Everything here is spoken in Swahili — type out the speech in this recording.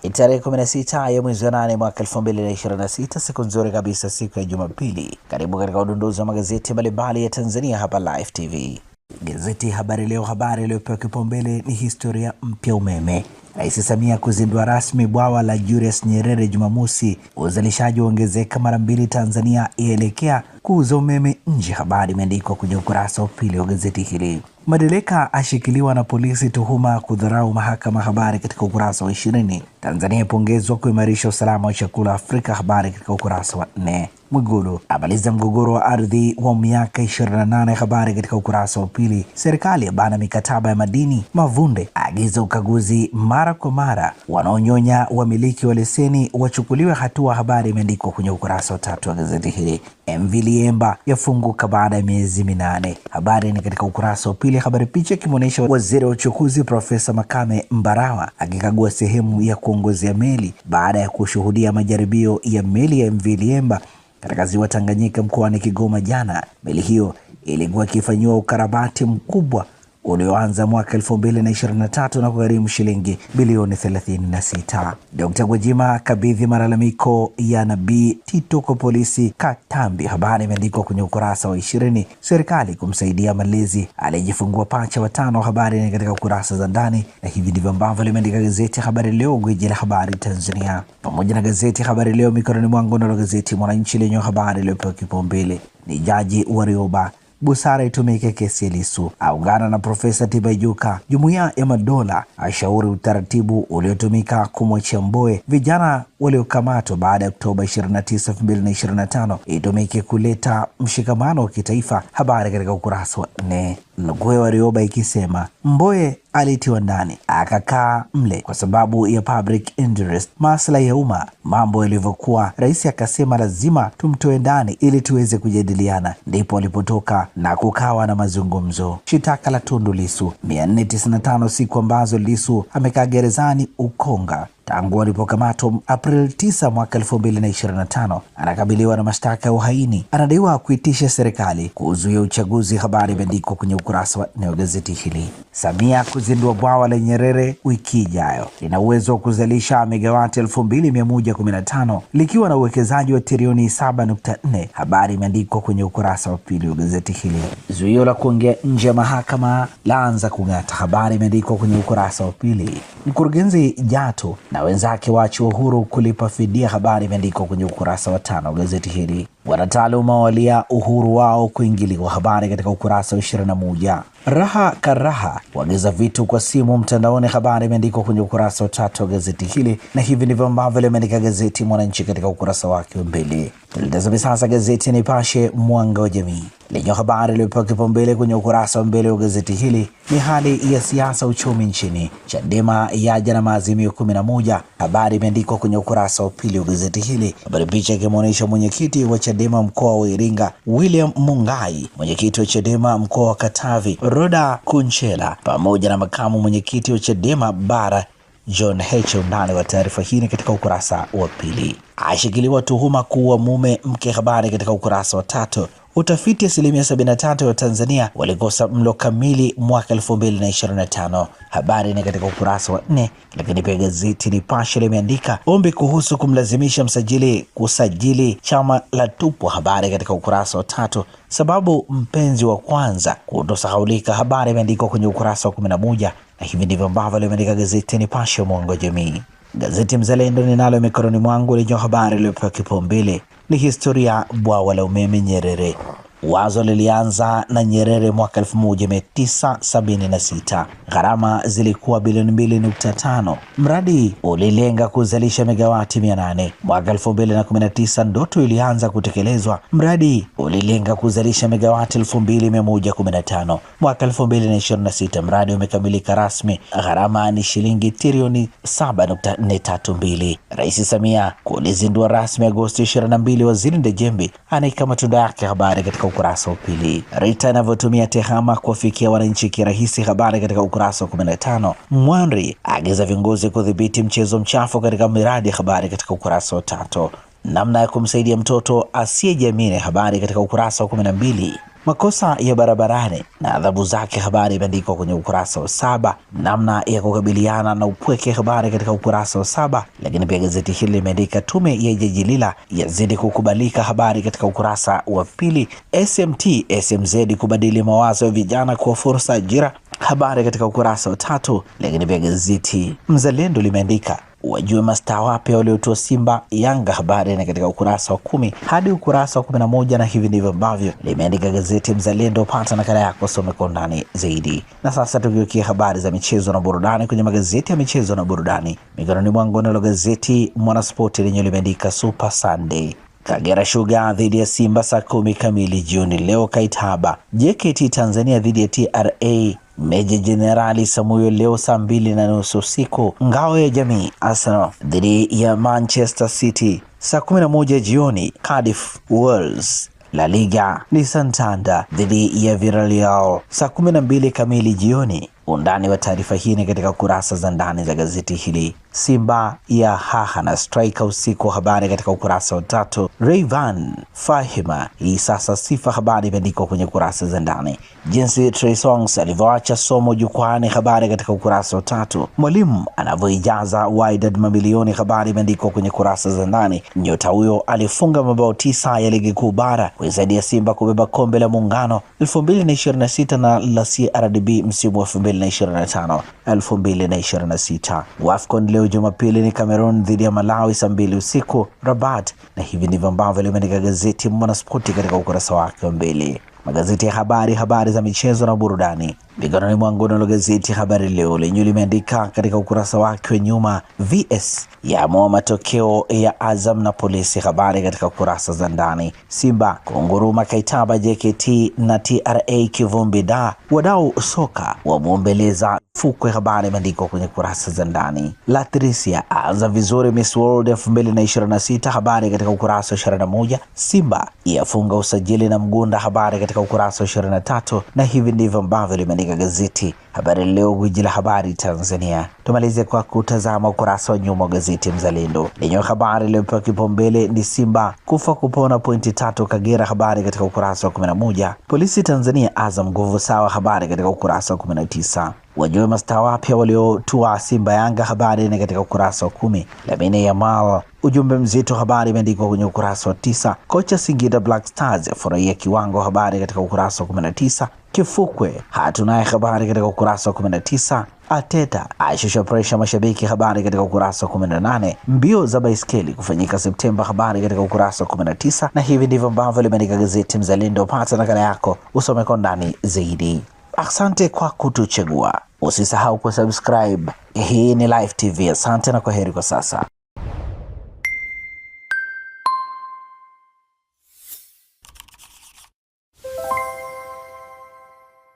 Tarehe 16 ya mwezi wa 8 mwaka 2026, siku nzuri kabisa, siku ya Jumapili. Karibu katika udondozi wa magazeti mbalimbali ya Tanzania hapa Live TV. Gazeti Habari Leo, habari iliyopewa kipaumbele ni historia mpya umeme. Rais Samia kuzindua rasmi bwawa la Julius Nyerere Jumamosi. Uzalishaji uongezeka mara 2, Tanzania ielekea kuuza umeme nje. Habari imeandikwa kwenye ukurasa wa pili wa gazeti hili. Madeleka ashikiliwa na polisi tuhuma kudharau mahakama. Habari katika ukurasa wa 20. Tanzania ipongezwa kuimarisha usalama wa chakula Afrika. Habari katika ukurasa wa 4. Mwigulu amaliza mgogoro wa ardhi wa miaka 28. Habari katika ukurasa wa pili. Serikali yabana mikataba ya madini. Mavunde agiza ukaguzi mara kwa mara. Wanaonyonya wamiliki wa leseni wachukuliwe hatua. Habari imeandikwa kwenye ukurasa wa 3 wa gazeti hili. MV Liemba yafunguka baada ya miezi 8. Habari ni katika ukurasa wa pili. Habari picha ikimwonyesha waziri wa uchukuzi Profesa Makame Mbarawa akikagua sehemu ya kuongozea meli baada ya kushuhudia majaribio ya meli ya MV Liemba katika ziwa Tanganyika mkoani Kigoma jana. Meli hiyo ilikuwa ikifanyiwa ukarabati mkubwa ulioanza mwaka 2023 na kugharimu shilingi bilioni 36. Dr. Gwajima kabidhi malalamiko ya Nabii Tito kwa polisi Katambi. Habari imeandikwa kwenye ukurasa wa 20. Serikali kumsaidia malezi aliyejifungua pacha watano. Habari ni katika ukurasa za ndani, na hivi ndivyo ambavyo limeandika gazeti Habari Leo, gwiji la habari Tanzania, pamoja na gazeti Habari Leo mikononi mwangu. Na gazeti Mwananchi lenye habari iliyopewa kipaumbele ni Jaji Warioba, busara itumike kesi ya Lissu, aungana na Profesa Tibaijuka. Jumuiya ya Madola ashauri utaratibu uliotumika kumwachia Mbowe. Vijana waliokamatwa baada ya Oktoba 29, 2025 itumike kuleta mshikamano wa kitaifa. Habari katika ukurasa wa 4. Nukuu ya Warioba ikisema Mbowe alitiwa ndani akakaa mle kwa sababu ya public interest, maslahi ya umma. Mambo yalivyokuwa, rais akasema lazima tumtoe ndani ili tuweze kujadiliana, ndipo alipotoka na kukawa na mazungumzo. Shitaka la Tundu Lissu 495 siku ambazo Lissu amekaa gerezani Ukonga tangu alipokamatwa April 9 mwaka 2025. Anakabiliwa na mashtaka ya uhaini. Anadaiwa kuitisha serikali kuzuia uchaguzi. Habari imeandikwa kwenye ukurasa wa 4 wa gazeti hili. Samia kuzindua bwawa la Nyerere wiki ijayo. Lina uwezo wa kuzalisha megawati 2115 likiwa na uwekezaji wa trilioni 7.4. Habari imeandikwa kwenye ukurasa wa pili wa gazeti hili. Zuio la kuongea nje ya mahakama laanza kung'ata. Habari imeandikwa kwenye ukurasa wa pili. Mkurugenzi Jato na wenzake waachiwa uhuru kulipa fidia. Habari imeandikwa kwenye ukurasa wa 5 wa gazeti hili. Wanataaluma walia uhuru wao kuingiliwa. Habari katika ukurasa wa 21. Raha Karaha wagiza vitu kwa simu mtandaoni. Habari imeandikwa kwenye ukurasa wa 3 wa gazeti hili, na hivi ndivyo ambavyo limeandika gazeti Mwananchi katika ukurasa wake wa mbele. Tulitazame sasa gazeti Nipashe Mwanga wa Jamii lenye habari iliyopewa kipaumbele kwenye ukurasa wa mbele wa gazeti hili ni hali ya siasa uchumi nchini. Chadema yaja na maazimio 11. Habari imeandikwa kwenye ukurasa wa pili wa gazeti hili. Habari picha ikimwonyesha mwenyekiti wa Chadema mkoa wa Iringa William Mungai, mwenyekiti wa Chadema mkoa wa Katavi Roda Kunchela, pamoja na makamu mwenyekiti wa Chadema bara John Heche. Undani wa taarifa hii katika ukurasa wa pili. Ashikiliwa tuhuma kuua mume mke. Habari katika ukurasa wa 3. Utafiti 73% wa Tanzania walikosa mlo kamili mwaka 2025. Habari ni katika ukurasa wa 4. Lakini pia gazeti Nipashe limeandika ombi kuhusu kumlazimisha msajili kusajili chama la tupwa. Habari katika ukurasa wa 3. Sababu mpenzi wa kwanza kutosahaulika. Habari imeandikwa kwenye ukurasa wa 11, na hivi ndivyo ambavyo limeandika gazeti Nipashe Mwanga wa Jamii. Gazeti Mzalendo ninalo mikononi mwangu lenye habari iliyopewa kipaumbele ni historia bwawa la umeme Nyerere. Wazo lilianza na Nyerere mwaka 1976. Gharama zilikuwa bilioni 2.5. Mradi ulilenga kuzalisha megawati 800. Mwaka 2019 ndoto ilianza kutekelezwa. Mradi ulilenga kuzalisha megawati 2115. Mwaka 2026 mradi umekamilika rasmi. Gharama ni shilingi trilioni 7.432. Rais Samia kulizindua rasmi Agosti 22. Waziri Ndejembi anaika matunda yake. Habari katika ukurasa wa pili. Rita inavyotumia tehama kuwafikia wananchi kirahisi. Habari katika ukurasa wa 15. Mwanri agiza viongozi kudhibiti mchezo mchafu katika miradi. Habari katika ukurasa wa 3. Namna ya kumsaidia mtoto asiyejiamini. Habari katika ukurasa wa 12. makosa ya barabarani na adhabu zake, habari imeandikwa kwenye ukurasa wa 7. Namna ya kukabiliana na upweke, habari katika ukurasa wa 7. Lakini pia gazeti hili limeandika tume ya Jaji Lila yazidi kukubalika, habari katika ukurasa wa 2. SMT SMZ kubadili mawazo ya vijana kwa fursa ajira, habari katika ukurasa wa 3. Lakini pia gazeti Mzalendo limeandika wajue mastaa wapya waliotoa Simba Yanga, habari na katika ukurasa wa 10 hadi ukurasa wa 11, na hivi ndivyo ambavyo limeandika gazeti Mzalendo. Pata nakala yako, some kwa undani zaidi. Na sasa tukiukia habari za michezo na burudani kwenye magazeti ya michezo na burudani, mikononi mwangu nalo gazeti Mwanaspoti lenye limeandika Super Sunday, Kagera Sugar dhidi ya Simba saa 10 kamili jioni leo Kaitaba. JKT Tanzania dhidi ya TRA Meja Jenerali Samuel leo saa 2:30 usiku. Ngao ya Jamii Arsenal dhidi ya Manchester City saa 11 jioni Cardiff Wolves. La Liga ni Santander dhidi ya Villarreal saa 12 kamili jioni. Undani wa taarifa hii ni katika kurasa za ndani za gazeti hili. Simba ya haha na striker usiku, habari katika ukurasa wa 3. Rayvan Fahima hii sasa sifa, habari imeandikwa kwenye kurasa za ndani. Jinsi Trey Songz alivyoacha somo jukwani, habari katika ukurasa wa 3. Mwalimu anavyoijaza Wydad mamilioni, habari imeandikwa kwenye kurasa za ndani. Nyota huyo alifunga mabao 9 ya ligi kuu bara kuisaidia Simba kubeba kombe la Muungano 2026 na la CRDB msimu wa 2025-2026. WAFCON leo Jumapili ni Cameroon dhidi ya Malawi saa 2 usiku Rabat, na hivi ndivyo ambavyo limeandika gazeti Mwanaspoti katika ukurasa wake wa mbele. Magazeti ya habari za michezo na burudani, mikononi mwangu nalo gazeti Habari Leo lenye limeandika katika ukurasa wake wa nyuma VS yaamua matokeo ya Azam na Polisi, habari katika kurasa za ndani. Simba kunguruma Kaitaba, JKT na TRA kivumbi da, wadau soka wamuombeleza fukwe, habari imeandikwa kwenye kurasa za ndani. Latricia anza vizuri Miss World 2026, habari katika ukurasa wa 21. Simba yafunga usajili na Mgunda, habari katika ukurasa wa 23, na hivi ndivyo ambavyo limeandika gazeti Habari Leo, gwiji la habari Tanzania. Tumalize kwa kutazama ukurasa wa nyuma wa gazeti Mzalendo lenye habari iliyopewa kipaumbele ni Simba kufa kupona pointi 3 Kagera, habari katika ukurasa wa 11. Polisi Tanzania Azam nguvu sawa, habari katika ukurasa wa 19. Wajue mastaa wapya waliotua Simba Yanga, habari ni katika ukurasa wa 10. Lamine Yamal ujumbe mzito, habari imeandikwa kwenye ukurasa wa 9. Kocha Singida Black Stars furahia kiwango, habari katika ukurasa wa 19. Kifukwe hatunaye, habari katika ukurasa wa 19. Ateta aishusha presha mashabiki, habari katika ukurasa wa 18. Mbio za baiskeli kufanyika Septemba, habari katika ukurasa wa 19. Na hivi ndivyo ambavyo limeandika gazeti Mzalendo. Pata nakala yako, usome kwa ndani zaidi. Asante kwa kutuchagua, usisahau kusubscribe. Hii ni Live TV. Asante na kwaheri kwa sasa.